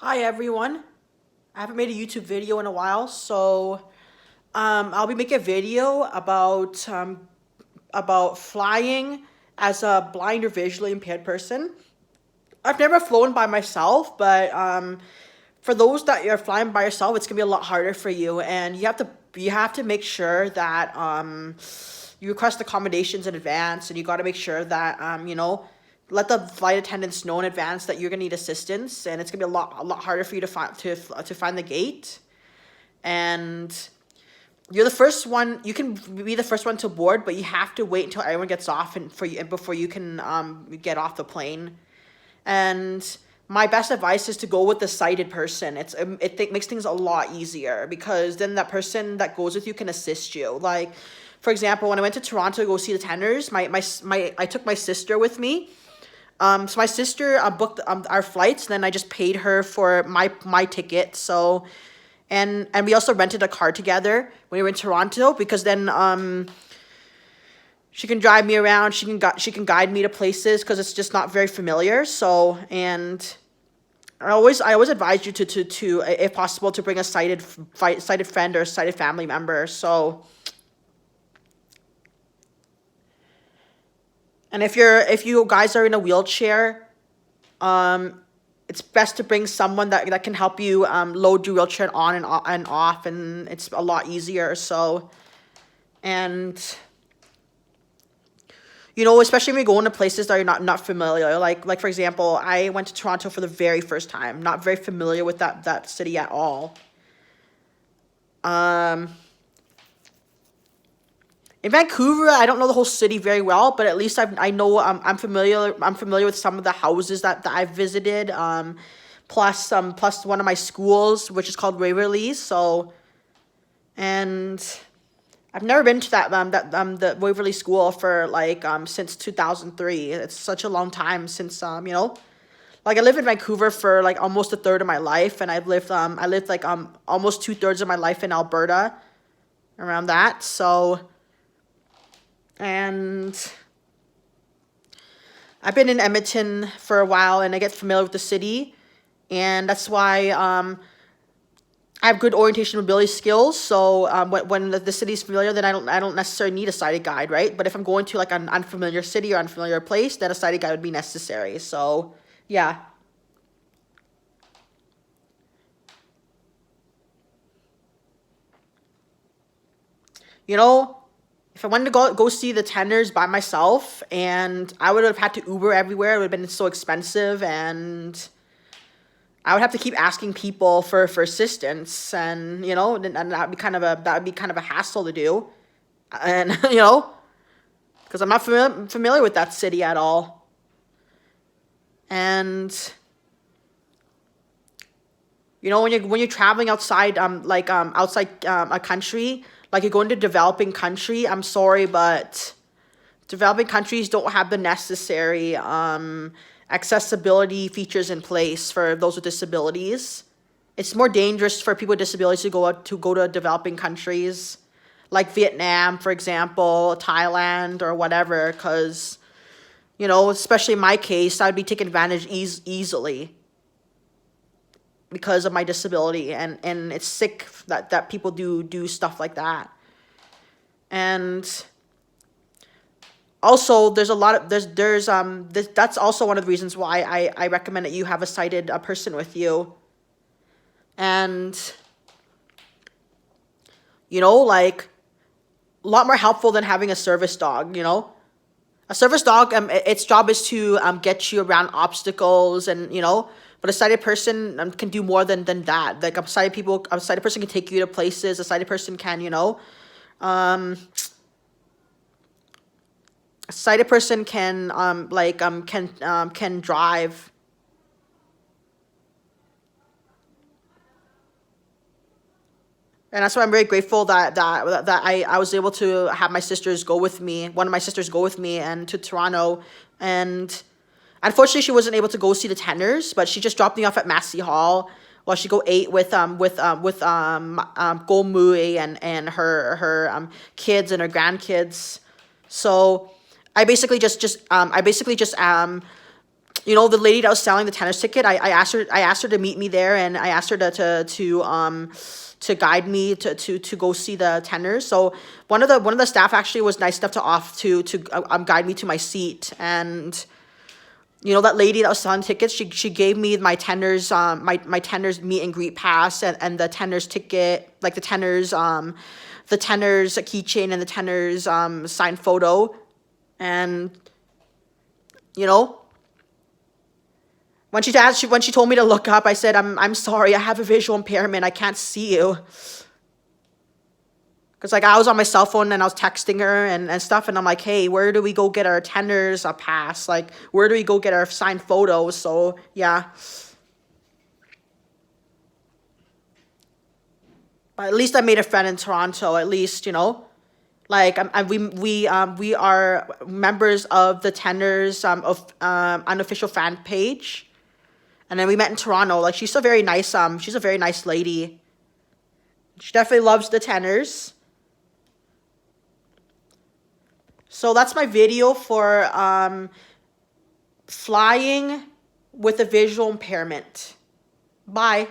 Hi everyone. I haven't made a YouTube video in a while, so I'll be making a video about flying as a blind or visually impaired person. I've never flown by myself, but for those that you're flying by yourself, it's gonna be a lot harder for you, and you have to make sure that you request accommodations in advance, and you got to make sure that let the flight attendants know in advance that you're gonna need assistance, and it's gonna be a lot harder for you to find the gate. And you're the first one. You can be the first one to board, but you have to wait until everyone gets off and before you can get off the plane. And my best advice is to go with the sighted person. It makes things a lot easier because then that person that goes with you can assist you. Like, for example, when I went to Toronto to go see the Tenors, I took my sister with me. So my sister booked our flights, and then I just paid her for my ticket. So, and we also rented a car together when we were in Toronto because then she can drive me around. She can guide me to places because it's just not very familiar. So, and I always advise you to if possible to bring a sighted friend or a sighted family member. So, and if you guys are in a wheelchair, it's best to bring someone that can help you load your wheelchair on and off, and it's a lot easier. So, and especially when you go into places that you're not familiar. Like for example, I went to Toronto for the very first time, not very familiar with that city at all. Um, in Vancouver, I don't know the whole city very well, but at least I know I'm familiar with some of the houses that I've visited. Plus one of my schools, which is called Waverly. So, and I've never been to the Waverly School for since 2003. It's such a long time since like I lived in Vancouver for like almost a third of my life, and I lived like almost 2/3 of my life in Alberta, around that. So, and I've been in Edmonton for a while, and I get familiar with the city, and that's why I have good orientation mobility skills. So when the city's familiar, then I don't necessarily need a sighted guide, right? But if I'm going to like an unfamiliar city or unfamiliar place, then a sighted guide would be necessary. So yeah, you know, if I wanted to go see the Tenors by myself, and I would have had to Uber everywhere, it would have been so expensive, and I would have to keep asking people for assistance, and and that would be kind of a hassle to do, and because I'm not familiar with that city at all. And when you're traveling outside a country, like you go into developing country, I'm sorry, but developing countries don't have the necessary accessibility features in place for those with disabilities. It's more dangerous for people with disabilities to go to developing countries like Vietnam, for example, Thailand, or whatever, because especially in my case, I'd be taken advantage easily because of my disability, and it's sick that people do stuff like that. And also, there's a lot of that's also one of the reasons why I recommend that you have a sighted person with you. And like, a lot more helpful than having a service dog. A service dog, its job is to get you around obstacles, and but a sighted person can do more than that. Like, a sighted person can take you to places. A sighted person can um a sighted person can drive. And that's why I'm very grateful that I was able to have my sisters go with me. One of my sisters go with me and to Toronto, and unfortunately she wasn't able to go see the Tenors, but she just dropped me off at Massey Hall while she go ate with Go Mui and her kids and her grandkids. So I basically just you know, the lady that was selling the tennis ticket, I asked her to meet me there, and I asked her to guide me to go see the tenors. So one of the staff actually was nice enough to guide me to my seat. And you know, that lady that was selling tickets, she gave me my tenors my tenors meet and greet pass, and the tenors ticket, like the tenors keychain and the tenors signed photo. And you know, when she told me to look up, I said, I'm sorry, I have a visual impairment, I can't see you. Because like I was on my cell phone and I was texting her and stuff, and I'm like, hey, where do we go get our tenors a pass? Like, where do we go get our signed photos? So yeah. But at least I made a friend in Toronto. At least, you know, like we are members of the tenors of unofficial fan page, and then we met in Toronto. Like she's a very nice lady. She definitely loves the tenors. So that's my video for flying with a visual impairment. Bye.